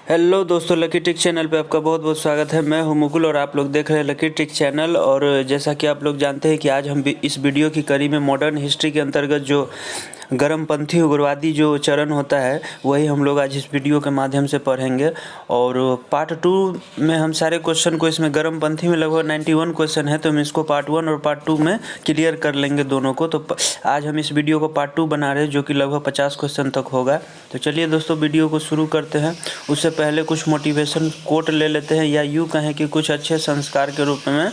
Hello दोस्तों, lucky trick channel पे आपका बहुत बहुत स्वागत है। मैं हूं मुकुल और आप लोग देख रहे हैं लकी ट्रिक चैनल। और जैसा कि आप लोग जानते हैं कि आज हम इस वीडियो की कड़ी में मॉडर्न हिस्ट्री के अंतर्गत जो गर्मपंथी उग्रवादी जो चरण होता है वही हम लोग आज इस वीडियो के माध्यम से पढ़ेंगे। और पार्ट 2 में हम सारे क्वेश्चन को, इसमें गर्मपंथी में लगभग 91 क्वेश्चन है, तो हम इसको पार्ट 1 और पार्ट 2 में क्लियर कर लेंगे दोनों को। तो आज हम इस वीडियो को पार्ट 2 बना रहे हैं जो कि लगभग 50 क्वेश्चन तक होगा। तो चलिए दोस्तों वीडियो को शुरू करते हैं। उससे पहले कुछ मोटिवेशन कोट ले लेते हैं, या यूँ कहें कि कुछ अच्छे संस्कार के रूप में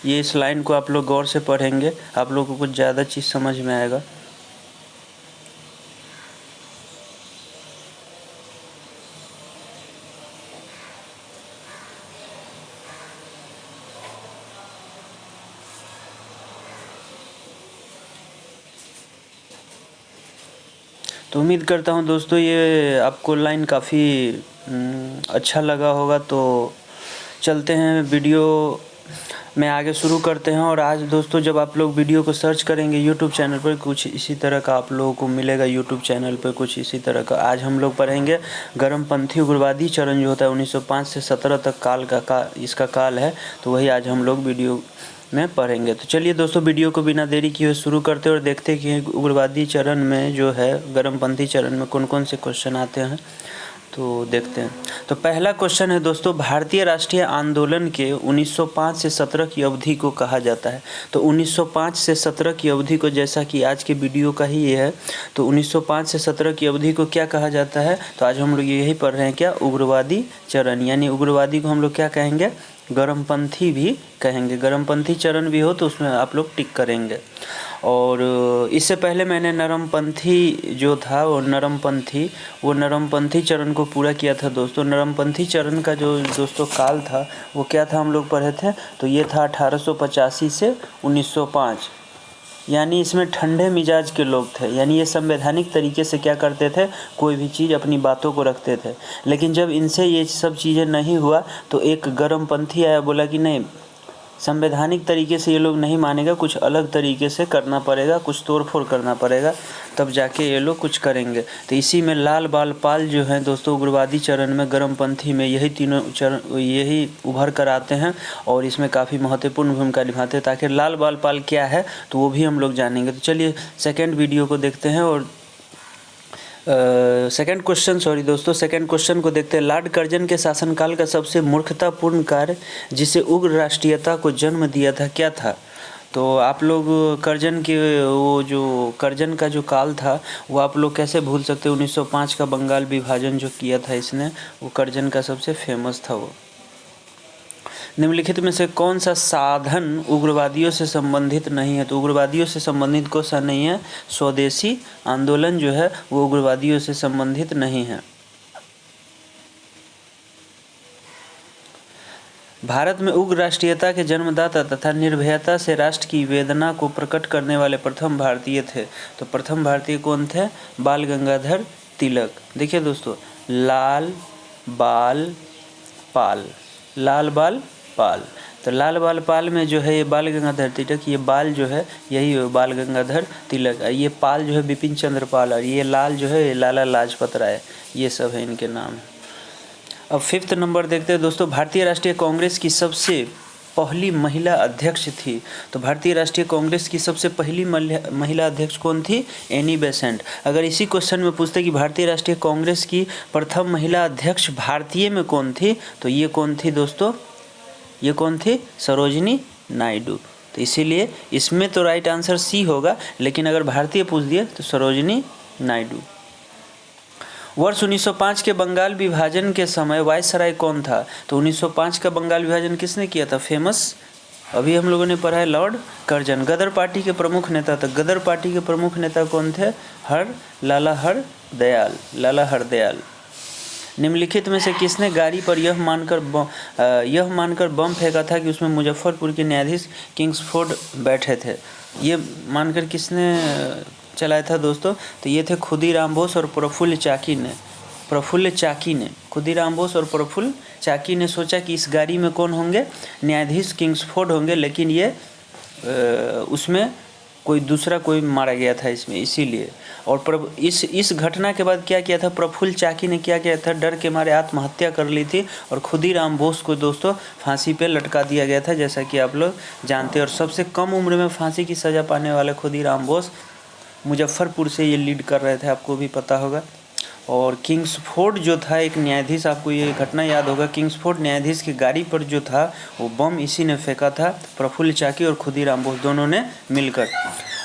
ये इस लाइन को आप लोग गौर से पढ़ेंगे, आप लोगों को कुछ ज़्यादा चीज़ समझ में आएगा। तो उम्मीद करता हूँ दोस्तों ये आपको लाइन काफ़ी अच्छा लगा होगा। तो चलते हैं वीडियो में आगे शुरू करते हैं। और आज दोस्तों जब आप लोग वीडियो को सर्च करेंगे यूट्यूब चैनल पर, कुछ इसी तरह का आप लोगों को मिलेगा। यूट्यूब चैनल पर कुछ इसी तरह का आज हम लोग पढ़ेंगे गर्मपंथी उग्रवादी चरण जो होता है 1905 से 17 तक काल का इसका काल है। तो वही आज हम लोग वीडियो में पढ़ेंगे। तो चलिए दोस्तों वीडियो को बिना देरी किए शुरू करते हैं और देखते हैं कि उग्रवादी चरण में जो है गर्मपंथी चरण में कौन कौन से क्वेश्चन आते हैं। तो देखते हैं। तो पहला क्वेश्चन है दोस्तों, भारतीय राष्ट्रीय आंदोलन के 1905 से 17 की अवधि को कहा जाता है। तो 1905 से 17 की अवधि को, जैसा कि आज के वीडियो का ही ये है, तो 1905 से 17 की अवधि को क्या कहा जाता है? तो आज हम लोग यही पढ़ रहे हैं, क्या? उग्रवादी चरण। यानी उग्रवादी को हम लोग क्या कहेंगे? गर्मपंथी भी कहेंगे। गर्मपंथी चरण भी हो तो उसमें आप लोग टिक करेंगे। और इससे पहले मैंने नरमपंथी जो था वो नरमपंथी चरण को पूरा किया था दोस्तों। नरमपंथी चरण का जो दोस्तों काल था वो क्या था हम लोग पढ़े थे? तो ये था 1885 से 1905। यानी इसमें ठंडे मिजाज के लोग थे। यानी ये संवैधानिक तरीके से क्या करते थे? कोई भी चीज़ अपनी बातों को रखते थे। लेकिन जब इनसे ये सब चीज़ें नहीं हुआ तो एक गर्मपंथी आया, बोला कि नहीं, संवैधानिक तरीके से ये लोग नहीं मानेगा, कुछ अलग तरीके से करना पड़ेगा, कुछ तोड़-फोड़ करना पड़ेगा, तब जाके ये लोग कुछ करेंगे। तो इसी में लाल बाल पाल जो हैं दोस्तों उग्रवादी चरण में, गर्मपंथी में, यही तीनों चरण यही उभर कर आते हैं और इसमें काफ़ी महत्वपूर्ण भूमिका निभाते हैं। ताकि लाल बाल पाल क्या है तो वो भी हम लोग जानेंगे। तो चलिए सेकेंड वीडियो को देखते हैं और सेकेंड क्वेश्चन को देखते हैं। लॉर्ड कर्जन के शासनकाल का सबसे मूर्खतापूर्ण कार्य जिसे उग्र राष्ट्रीयता को जन्म दिया था क्या था? तो आप लोग कर्जन के वो जो कर्जन का जो काल था वो आप लोग कैसे भूल सकते हैं? 1905 का बंगाल विभाजन जो किया था इसने, वो कर्जन का सबसे फेमस था वो। निम्नलिखित में से कौन सा साधन उग्रवादियों से संबंधित नहीं है? तो उग्रवादियों से संबंधित कौन सा नहीं है? स्वदेशी आंदोलन जो है वो उग्रवादियों से संबंधित नहीं है। भारत में उग्र राष्ट्रीयता के जन्मदाता तथा निर्भयता से राष्ट्र की वेदना को प्रकट करने वाले प्रथम भारतीय थे। तो प्रथम भारतीय कौन थे? बाल गंगाधर तिलक। देखिए दोस्तों, लाल बाल पाल, लाल बाल पाल। तो लाल बाल पाल में जो है ये बाल गंगाधर तिलक, ये बाल जो है यही है बाल गंगाधर तिलक, ये पाल जो है बिपिन चंद्र पाल, और ये लाल जो है ये लाला लाजपत राय, ये सब है इनके नाम। अब फिफ्थ नंबर देखते हैं दोस्तों, भारतीय राष्ट्रीय कांग्रेस की सबसे पहली महिला अध्यक्ष थी। तो भारतीय राष्ट्रीय कांग्रेस की सबसे पहली महिला अध्यक्ष कौन थी? Annie Besant. अगर इसी क्वेश्चन में पूछते कि भारतीय राष्ट्रीय कांग्रेस की प्रथम महिला अध्यक्ष भारतीय में कौन थी, तो ये कौन थी दोस्तों? ये कौन थी? सरोजिनी नायडू। तो इसीलिए इसमें तो राइट आंसर सी होगा, लेकिन अगर भारतीय पूछ दिए तो सरोजिनी नायडू। वर्ष 1905 के बंगाल विभाजन के समय वायसराय कौन था? तो 1905 का बंगाल विभाजन किसने किया था? फेमस अभी हम लोगों ने पढ़ा है, लॉर्ड कर्जन। गदर पार्टी के प्रमुख नेता था। गदर पार्टी के प्रमुख नेता कौन थे? लाला हरदयाल। निम्नलिखित में से किसने गाड़ी पर यह मानकर बम फेंका था कि उसमें मुजफ्फरपुर के न्यायाधीश किंग्सफोर्ड बैठे थे? ये मानकर किसने चलाया था दोस्तों? तो ये थे खुदीराम बोस और प्रफुल्ल चाकी ने। खुदीराम बोस और प्रफुल्ल चाकी ने सोचा कि इस गाड़ी में कौन होंगे? न्यायाधीश किंग्सफोर्ड होंगे, लेकिन ये उसमें कोई दूसरा कोई मारा गया था इसमें, इसीलिए। और इस घटना के बाद क्या किया था, प्रफुल्ल चाकी ने क्या किया था, डर के मारे आत्महत्या कर ली थी और खुदीराम बोस को दोस्तों फांसी पे लटका दिया गया था, जैसा कि आप लोग जानते हैं। और सबसे कम उम्र में फांसी की सज़ा पाने वाले खुदीराम बोस मुजफ्फरपुर से ये लीड कर रहे थे, आपको भी पता होगा। और किंग्सफोर्ड जो था एक न्यायाधीश, आपको ये घटना याद होगा, किंग्सफोर्ड न्यायाधीश की गाड़ी पर जो था वो बम इसी ने फेंका था, प्रफुल्ल चाकी और खुदीराम बोस दोनों ने मिलकर।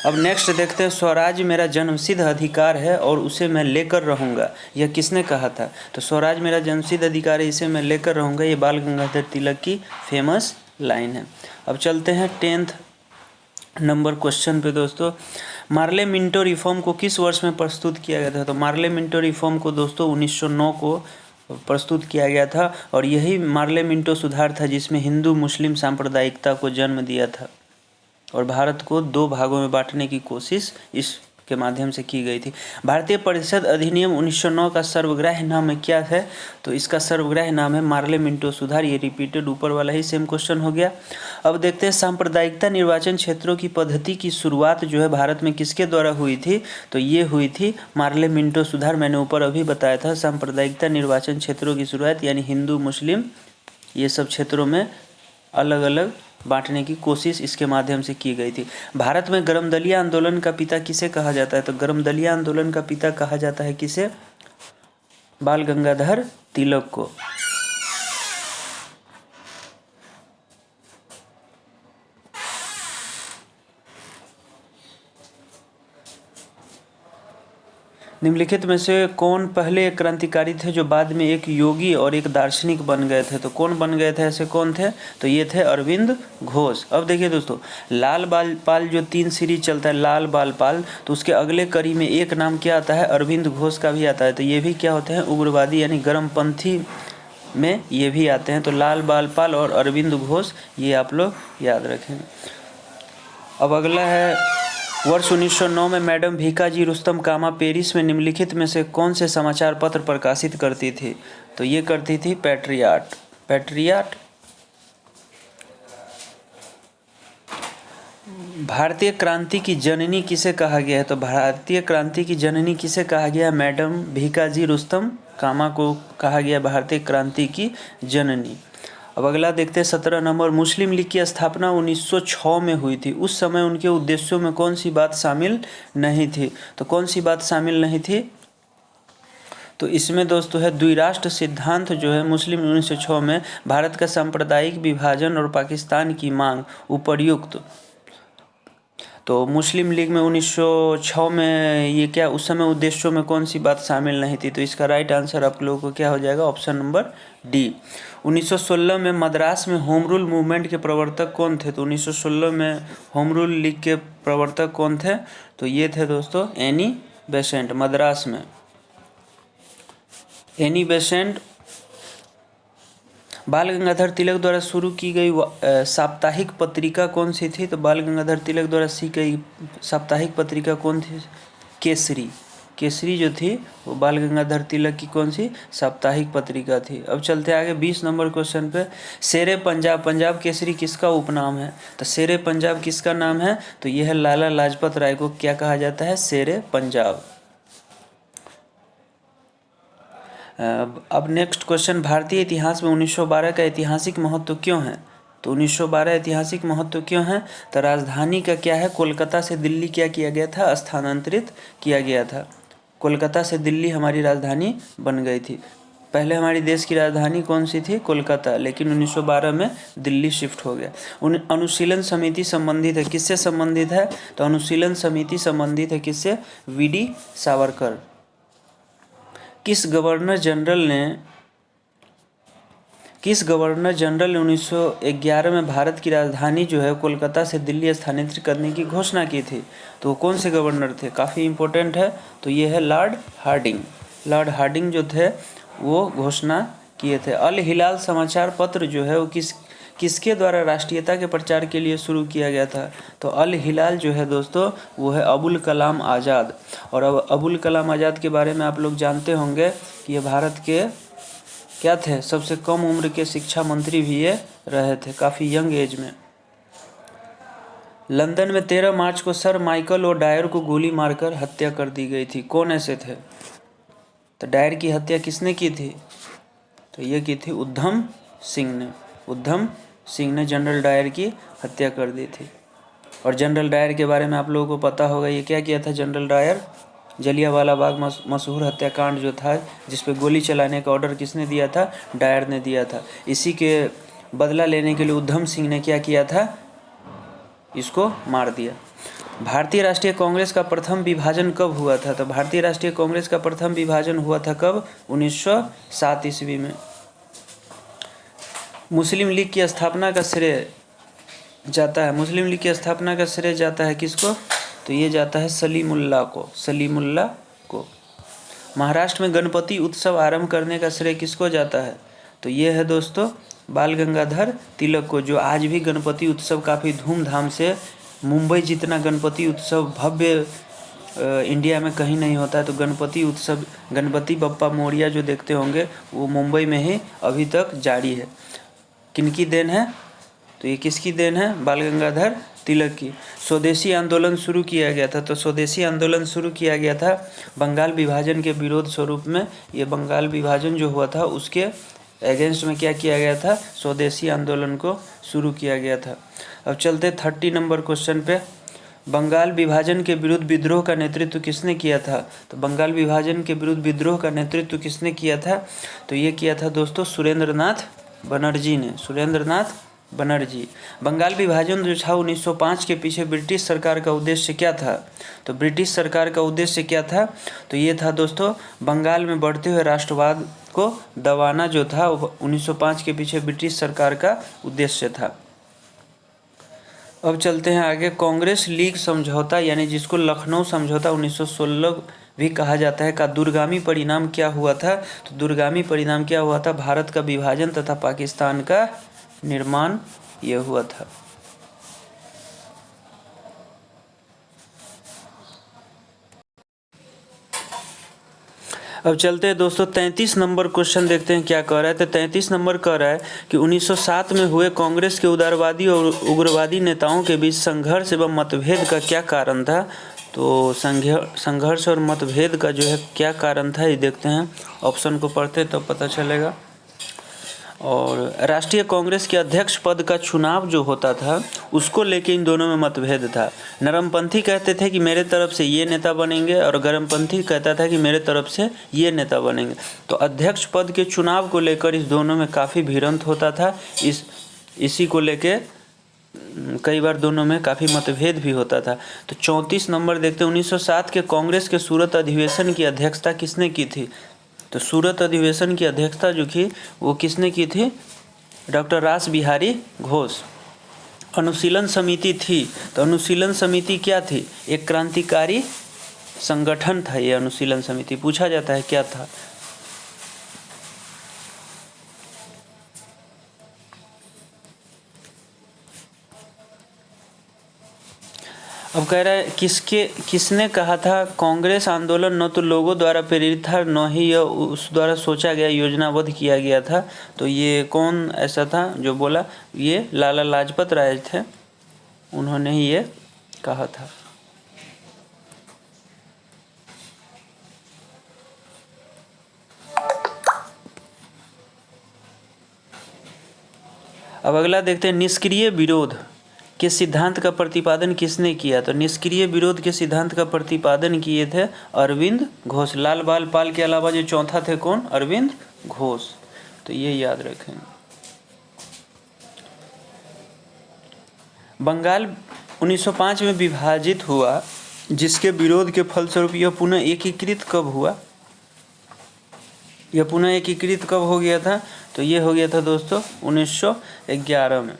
अब नेक्स्ट देखते हैं, स्वराज मेरा जन्मसिद्ध अधिकार है और उसे मैं लेकर रहूँगा, यह किसने कहा था। तो स्वराज मेरा जन्मसिद्ध अधिकार है, इसे मैं लेकर रहूँगा, ये बाल गंगाधर तिलक की फेमस लाइन है। अब चलते हैं 10th नंबर क्वेश्चन पे दोस्तों। मार्ले मिंटो रिफॉर्म को किस वर्ष में प्रस्तुत किया गया था। तो मार्ले मिंटो रिफॉर्म को दोस्तों 1909 को प्रस्तुत किया गया था और यही मार्ले मिंटो सुधार था जिसमें हिंदू मुस्लिम सांप्रदायिकता को जन्म दिया था और भारत को 2 भागों में बांटने की कोशिश इसके माध्यम से की गई थी। भारतीय परिषद अधिनियम 1909 का सर्वग्राह्य नाम क्या है। तो इसका सर्वग्राह्य नाम है मार्ले मिंटो सुधार। ये रिपीटेड ऊपर वाला ही सेम क्वेश्चन हो गया। अब देखते हैं सांप्रदायिकता निर्वाचन क्षेत्रों की पद्धति की शुरुआत जो है भारत में किसके द्वारा हुई थी। तो ये हुई थी मार्ले मिंटो सुधार। मैंने ऊपर अभी बताया था सांप्रदायिकता निर्वाचन क्षेत्रों की शुरुआत यानी हिंदू मुस्लिम ये सब क्षेत्रों में अलग अलग बांटने की कोशिश इसके माध्यम से की गई थी। भारत में गर्मदलिया आंदोलन का पिता किसे कहा जाता है। तो गर्मदलिया आंदोलन का पिता कहा जाता है किसे, बाल गंगाधर तिलक को। निम्नलिखित में से कौन पहले क्रांतिकारी थे जो बाद में एक योगी और एक दार्शनिक बन गए थे। तो कौन बन गए थे, ऐसे कौन थे। तो ये थे अरविंद घोष। अब देखिए दोस्तों, लाल बाल पाल जो 3 सीरीज चलता है लाल बाल पाल, तो उसके अगले कड़ी में एक नाम क्या आता है, अरविंद घोष का भी आता है। तो ये भी क्या होते हैं, उग्रवादी यानी गर्मपंथी में ये भी आते हैं। तो लाल बाल पाल और अरविंद घोष ये आप लोग याद रखेंगे। अब अगला है, वर्ष 1909 में मैडम भीकाजी रुस्तम कामा पेरिस में निम्नलिखित में से कौन से समाचार पत्र प्रकाशित करती थी। तो ये करती थी पैट्रियाट। पैट्रियाट। भारतीय क्रांति की जननी किसे कहा गया है। तो भारतीय क्रांति की जननी किसे कहा गया है, मैडम भीकाजी रुस्तम कामा को कहा गया भारतीय क्रांति की जननी। अब अगला देखते हैं 17 नंबर, मुस्लिम लीग की स्थापना 1906 में हुई थी। उस समय उनके उद्देश्यों में कौन सी बात शामिल नहीं थी। तो कौन सी बात शामिल नहीं थी। तो इसमें दोस्तों है द्विराष्ट्र सिद्धांत जो है मुस्लिम 1906 में, भारत का सांप्रदायिक विभाजन और पाकिस्तान की मांग उपर्युक्त। तो मुस्लिम लीग में 1906 में ये क्या उस समय उद्देश्यों में कौन सी बात शामिल नहीं थी। तो इसका राइट आंसर आप लोगों को क्या हो जाएगा, ऑप्शन नंबर डी। 1916 में मद्रास में होम रूल मूवमेंट के प्रवर्तक कौन थे। तो 1916 में होम रूल लीग के प्रवर्तक कौन थे। तो ये थे दोस्तों एनी बेसेंट। मद्रास में एनी बेसेंट। बाल गंगाधर तिलक द्वारा शुरू की गई साप्ताहिक पत्रिका कौन सी थी। तो बाल गंगाधर तिलक द्वारा सी गई साप्ताहिक पत्रिका कौन थी, केसरी। केसरी जो थी वो बाल गंगाधर तिलक की कौन सी साप्ताहिक पत्रिका थी। अब चलते आगे 20 नंबर क्वेश्चन पे, शेरे पंजाब। पंजाब केसरी किसका उपनाम है। तो शेरे पंजाब किसका नाम है। तो यह है लाला लाजपत राय को क्या कहा जाता है, शेरे पंजाब। अब नेक्स्ट क्वेश्चन, भारतीय इतिहास में 1912 का ऐतिहासिक महत्व क्यों है। तो 1912 ऐतिहासिक महत्व क्यों है। तो राजधानी का क्या है, कोलकाता से दिल्ली क्या किया गया था, स्थानांतरित किया गया था। कोलकाता से दिल्ली हमारी राजधानी बन गई थी। पहले हमारी देश की राजधानी कौन सी थी, कोलकाता, लेकिन 1912 में दिल्ली शिफ्ट हो गया। अनुशीलन समिति संबंधित है किससे संबंधित है। तो अनुशीलन समिति संबंधित है किससे, वीडी सावरकर। किस गवर्नर जनरल ने 1911 में भारत की राजधानी जो है कोलकाता से दिल्ली स्थानांतरित करने की घोषणा की थी। तो वो कौन से गवर्नर थे, काफ़ी इंपॉर्टेंट है। तो ये है लॉर्ड हार्डिंग। लॉर्ड हार्डिंग जो थे वो घोषणा किए थे। अल हिलाल समाचार पत्र जो है वो किसके द्वारा राष्ट्रीयता के प्रचार के लिए शुरू किया गया था। तो अल हिलाल जो है दोस्तों वो है अबुल कलाम आज़ाद। और अब अबुल कलाम आज़ाद के बारे में आप लोग जानते होंगे कि ये भारत के क्या थे, सबसे कम उम्र के शिक्षा मंत्री भी ये रहे थे, काफ़ी यंग एज में। लंदन में 13 मार्च को सर माइकल और डायर को गोली मारकर हत्या कर दी गई थी। कौन ऐसे थे? तो डायर की हत्या किसने की थी? तो ये की थी उधम सिंह ने। उधम सिंह ने जनरल डायर की हत्या कर दी थी। और जनरल डायर के बारे में आप लोगों को पता होगा, ये क्या किया था जनरल डायर? जलियांवाला बाग मशहूर हत्याकांड जो था, जिस पे गोली चलाने का ऑर्डर किसने दिया था? डायर ने दिया था। इसी के बदला लेने के लिए उधम सिंह ने क्या किया था? इसको मार दिया। भारतीय राष्ट्रीय कांग्रेस का प्रथम विभाजन कब हुआ था? तो भारतीय राष्ट्रीय कांग्रेस का प्रथम विभाजन हुआ था कब? 1907 ईस्वी में। मुस्लिम लीग की स्थापना का श्रेय जाता है, मुस्लिम लीग की स्थापना का श्रेय जाता है किसको? तो ये जाता है सलीमुल्लाह को। सलीमुल्लाह को। महाराष्ट्र में गणपति उत्सव आरंभ करने का श्रेय किसको जाता है? तो ये है दोस्तों बाल गंगाधर तिलक को, जो आज भी गणपति उत्सव काफ़ी धूमधाम से, मुंबई जितना गणपति उत्सव भव्य इंडिया में कहीं नहीं होता है। तो गणपति उत्सव, गणपति बप्पा मोरिया जो देखते होंगे, वो मुंबई में ही अभी तक जारी है। किनकी देन है? तो ये किसकी देन है? बाल गंगाधर तिलक की। स्वदेशी आंदोलन शुरू किया गया था। तो स्वदेशी आंदोलन शुरू किया गया था बंगाल विभाजन के विरोध स्वरूप में। ये बंगाल विभाजन जो हुआ था उसके अगेंस्ट में क्या किया गया था? स्वदेशी आंदोलन को शुरू किया गया था। अब चलते 30 नंबर क्वेश्चन पे। बंगाल विभाजन के विरुद्ध विद्रोह का नेतृत्व किसने किया था? तो बंगाल विभाजन के विरुद्ध विद्रोह का नेतृत्व किसने किया था? तो ये किया था दोस्तों सुरेंद्रनाथ बनर्जी ने। सुरेंद्रनाथ बनर्जी। बंगाल विभाजन जो था 1905 के पीछे ब्रिटिश सरकार का उद्देश्य क्या था? तो ब्रिटिश सरकार का उद्देश्य क्या था? तो ये था दोस्तों बंगाल में बढ़ते हुए राष्ट्रवाद को दबाना जो था 1905 के पीछे ब्रिटिश सरकार का उद्देश्य था। अब चलते हैं आगे। कांग्रेस लीग समझौता, यानी जिसको लखनऊ समझौता 1916 भी कहा जाता है, का दूरगामी परिणाम क्या हुआ था? तो दूरगामी परिणाम क्या हुआ था? भारत का विभाजन तथा पाकिस्तान का निर्माण यह हुआ था। अब चलते हैं दोस्तों 33 नंबर क्वेश्चन देखते हैं क्या कह रहा है। तो 33 नंबर कह रहा है कि 1907 में हुए कांग्रेस के उदारवादी और उग्रवादी नेताओं के बीच संघर्ष एवं मतभेद का क्या कारण था? तो संघर्ष और मतभेद का जो है क्या कारण था, ये देखते हैं। ऑप्शन को पढ़ते तो पता चलेगा। और राष्ट्रीय कांग्रेस के अध्यक्ष पद का चुनाव जो होता था उसको लेके इन दोनों में मतभेद था। नरमपंथी कहते थे कि मेरे तरफ से ये नेता बनेंगे, और गर्मपंथी कहता था कि मेरे तरफ से ये नेता बनेंगे। तो अध्यक्ष पद के चुनाव को लेकर इस दोनों में काफ़ी भिड़ंत होता था। इसी को लेके कई बार दोनों में काफ़ी मतभेद भी होता था। तो 34 नंबर देखते हैं। 1907 के कांग्रेस के सूरत अधिवेशन की अध्यक्षता किसने की थी? तो सूरत अधिवेशन की अध्यक्षता जो थी वो किसने की थी? डॉक्टर रास बिहारी घोष। अनुशीलन समिति थी। तो अनुशीलन समिति क्या थी? एक क्रांतिकारी संगठन था ये अनुशीलन समिति। पूछा जाता है क्या था? अब कह रहा है किसने कहा था कांग्रेस आंदोलन न तो लोगों द्वारा प्रेरित था, न ही यह उस द्वारा सोचा गया योजनाबद्ध किया गया था। तो ये कौन ऐसा था जो बोला? ये लाला लाजपत राय थे, उन्होंने ही ये कहा था। अब अगला देखते हैं। निष्क्रिय विरोध के सिद्धांत का प्रतिपादन किसने किया? तो निष्क्रिय विरोध के सिद्धांत का प्रतिपादन किए थे अरविंद घोष। लाल बाल पाल के अलावा जो चौथा थे कौन? अरविंद घोष। तो ये याद रखें। बंगाल 1905 में विभाजित हुआ, जिसके विरोध के फलस्वरूप यह पुनः एकीकृत कब हुआ? यह पुनः एकीकृत कब हो गया था? तो ये हो गया था दोस्तों 1911 में।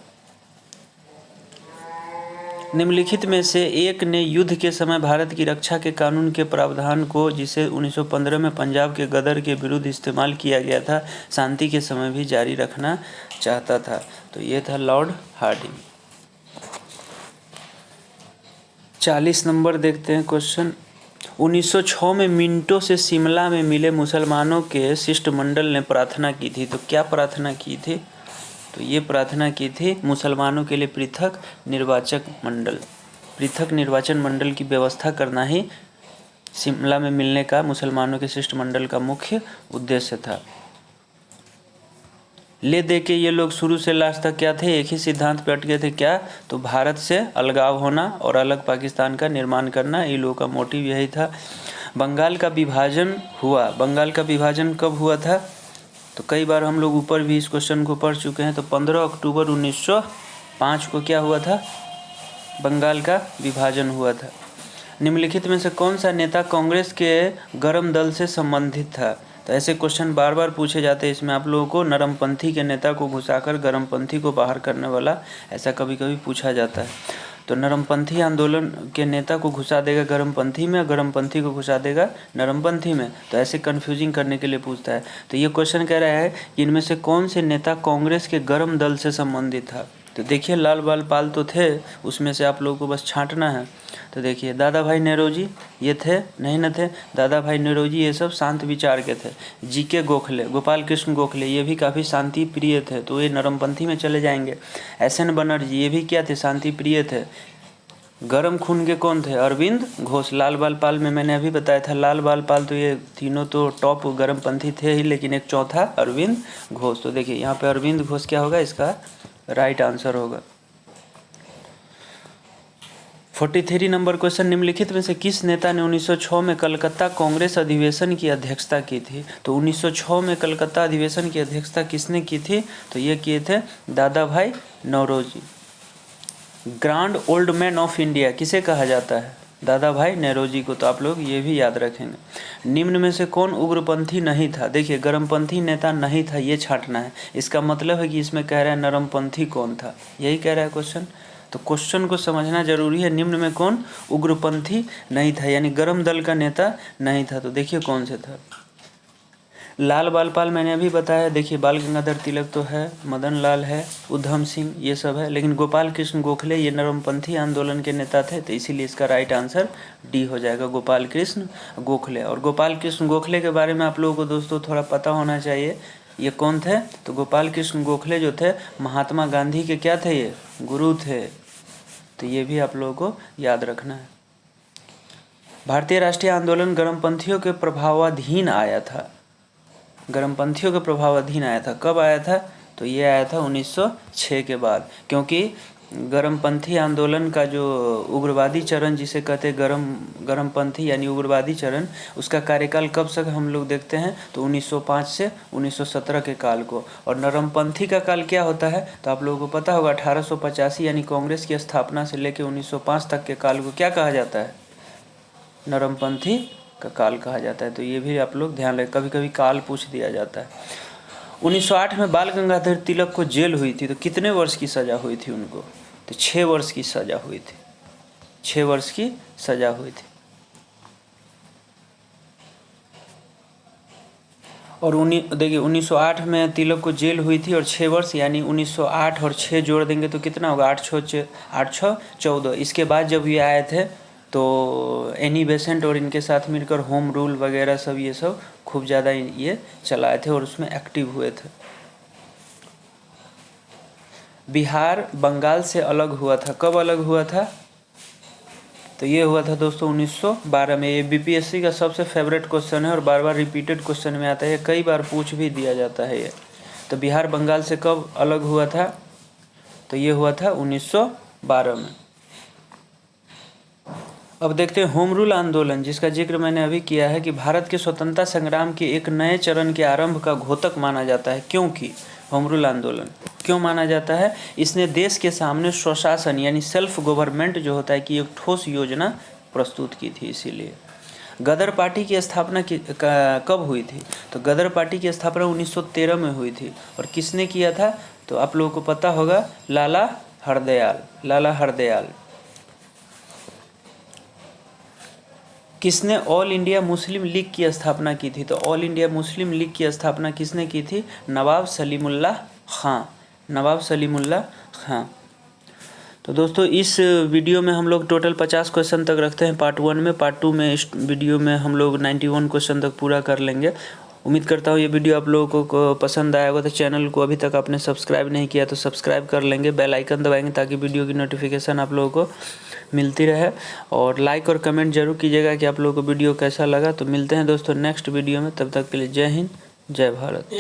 निम्नलिखित में से एक ने युद्ध के समय भारत की रक्षा के कानून के प्रावधान को, जिसे 1915 में पंजाब के गदर के विरुद्ध इस्तेमाल किया गया था, शांति के समय भी जारी रखना चाहता था? तो ये था लॉर्ड हार्डिंग। 40 नंबर देखते हैं क्वेश्चन। 1906 में मिंटो से शिमला में मिले मुसलमानों के शिष्टमंडल ने प्रार्थना की थी। तो क्या प्रार्थना की थी? तो ये प्रार्थना की थी मुसलमानों के लिए पृथक निर्वाचन मंडल की व्यवस्था करना ही शिमला में मिलने का मुसलमानों के शिष्टमंडल का मुख्य उद्देश्य था। ले दे के ये लोग शुरू से लास्ट तक क्या थे, एक ही सिद्धांत पे अटके थे, क्या, तो भारत से अलगाव होना और अलग पाकिस्तान का निर्माण करना, ये लोगों का मोटिव यही था। बंगाल का विभाजन हुआ। बंगाल का विभाजन कब हुआ था, तो कई बार हम लोग ऊपर भी इस क्वेश्चन को पढ़ चुके हैं। तो 15 अक्टूबर 1905 को क्या हुआ था, बंगाल का विभाजन हुआ था। निम्नलिखित में से कौन सा नेता कांग्रेस के गरम दल से संबंधित था। तो ऐसे क्वेश्चन बार बार पूछे जाते हैं। इसमें आप लोगों को नरमपंथी के नेता को घुसाकर गरमपंथी को बाहर करने वाला ऐसा कभी कभी पूछा जाता है। तो नरमपंथी आंदोलन के नेता को घुसा देगा गरमपंथी में, गरमपंथी को घुसा देगा नरमपंथी में। तो ऐसे कन्फ्यूजिंग करने के लिए पूछता है। तो ये क्वेश्चन कह रहा है कि इनमें से कौन से नेता कांग्रेस के गरम दल से संबंधित था। तो देखिए लाल बाल पाल तो थे, उसमें से आप लोगों को बस छांटना है। तो देखिए दादा भाई नेरोजी ये थे, नहीं न थे, दादा भाई नेरोजी ये सब शांत विचार के थे। जीके गोखले, गोपाल कृष्ण गोखले ये भी काफ़ी शांति प्रिय थे, तो ये नरमपंथी में चले जाएंगे। एसएन बनर्जी ये भी क्या थे, शांति प्रिय थे। गरम खून के कौन थे, अरविंद घोष। लाल बाल पाल में मैंने अभी बताया था, लाल बाल पाल तो ये तीनों तो टॉप गरमपंथी थे ही, लेकिन एक चौथा अरविंद घोष। तो देखिए यहाँ पे अरविंद घोष क्या होगा, इसका राइट आंसर होगा। 43 नंबर क्वेश्चन, निम्नलिखित में से किस नेता ने 1906 में कलकत्ता कांग्रेस अधिवेशन की अध्यक्षता की थी। तो 1906 में कलकत्ता अधिवेशन की अध्यक्षता किसने की थी, तो ये किए थे Dadabhai Naoroji. Grand old man of India किसे कहा जाता है, दादा भाई नेरोजी को। तो आप लोग ये भी याद रखेंगे। निम्न में से कौन उग्रपंथी नहीं था। देखिए गरमपंथी नेता नहीं था, ये छांटना है। इसका मतलब है कि इसमें कह रहा है नरमपंथी कौन था, यही कह रहा है क्वेश्चन। तो क्वेश्चन को समझना जरूरी है। निम्न में कौन उग्रपंथी नहीं था, यानी गरम दल का नेता नहीं था। तो देखिए कौन से था। लाल बाल पाल मैंने अभी बताया। देखिए बाल गंगाधर तिलक तो है, मदन लाल है, उधम सिंह ये सब है, लेकिन गोपाल कृष्ण गोखले ये नरमपंथी आंदोलन के नेता थे। तो इसीलिए इसका राइट आंसर डी हो जाएगा, गोपाल कृष्ण गोखले। और गोपाल कृष्ण गोखले के बारे में आप लोगों को दोस्तों थोड़ा पता होना चाहिए। ये कौन थे, तो गोपाल कृष्ण गोखले जो थे महात्मा गांधी के क्या थे, ये गुरु थे। तो ये भी आप लोगों को याद रखना है। भारतीय राष्ट्रीय आंदोलन गरमपंथियों के प्रभावाधीन आया था। गरमपंथियों के प्रभावाधीन आया था, कब आया था, तो ये आया था 1906 के बाद। क्योंकि गरमपंथी आंदोलन का जो उग्रवादी चरण जिसे कहते हैं गरमपंथी यानी उग्रवादी चरण, उसका कार्यकाल कब तक हम लोग देखते हैं, तो 1905 से 1917 के काल को। और नरमपंथी का काल क्या होता है, तो आप लोगों को पता होगा 1885 यानी कांग्रेस की स्थापना से लेकर 1905 तक के काल को क्या कहा जाता है, नरमपंथी का काल कहा जाता है। तो ये भी आप लोग ध्यान रखें, कभी कभी काल पूछ दिया जाता है। 1908 में बाल गंगाधर तिलक को जेल हुई थी, तो कितने वर्ष की सज़ा हुई थी उनको, तो 6 वर्ष की सज़ा हुई थी, 6 वर्ष की सज़ा हुई थी। और देखिए 1908 में तिलक को जेल हुई थी और 6 वर्ष, यानी 1908 और 6 जोड़ देंगे तो कितना होगा, 8 6 14। इसके बाद जब ये आए थे तो एनी बेसेंट और इनके साथ मिलकर होम रूल वगैरह सब ये सब खूब ज़्यादा ये चलाए थे और उसमें एक्टिव हुए थे। बिहार बंगाल से अलग हुआ था, कब अलग हुआ था, तो ये हुआ था दोस्तों 1912 में। ये बीपीएससी का सबसे फेवरेट क्वेश्चन है और बार बार रिपीटेड क्वेश्चन में आता है, कई बार पूछ भी दिया जाता है ये। तो बिहार बंगाल से कब अलग हुआ था, तो ये हुआ था 1912 में। अब देखते हैं होम रूल आंदोलन, जिसका जिक्र मैंने अभी किया है कि भारत के स्वतंत्रता संग्राम के एक नए चरण के आरंभ का घोतक माना जाता है। क्योंकि होम रूल आंदोलन क्यों माना जाता है, इसने देश के सामने स्वशासन यानी सेल्फ गवर्नमेंट जो होता है कि एक ठोस योजना प्रस्तुत की थी। इसीलिए गदर पार्टी की स्थापना कब हुई थी, तो गदर पार्टी की स्थापना 1913 में हुई थी। और किसने किया था, तो आप लोगों को पता होगा, लाला हरदयाल। किसने ऑल इंडिया मुस्लिम लीग की स्थापना की थी, तो ऑल इंडिया मुस्लिम लीग की स्थापना किसने की थी, नवाब सलीमुल्लाह खां। तो दोस्तों इस वीडियो में हम लोग टोटल 50 क्वेश्चन तक रखते हैं पार्ट 1 में। पार्ट 2 में इस वीडियो में हम लोग 91 क्वेश्चन तक पूरा कर लेंगे। उम्मीद करता हूँ ये वीडियो आप लोगों को पसंद आया होगा। तो चैनल को अभी तक आपने सब्सक्राइब नहीं किया तो सब्सक्राइब कर लेंगे, बेल आइकन दबाएंगे ताकि वीडियो की नोटिफिकेशन आप लोगों को मिलती रहे। और लाइक और कमेंट जरूर कीजिएगा कि आप लोगों को वीडियो कैसा लगा। तो मिलते हैं दोस्तों नेक्स्ट वीडियो में, तब तक के लिए जय हिंद, जय भारत।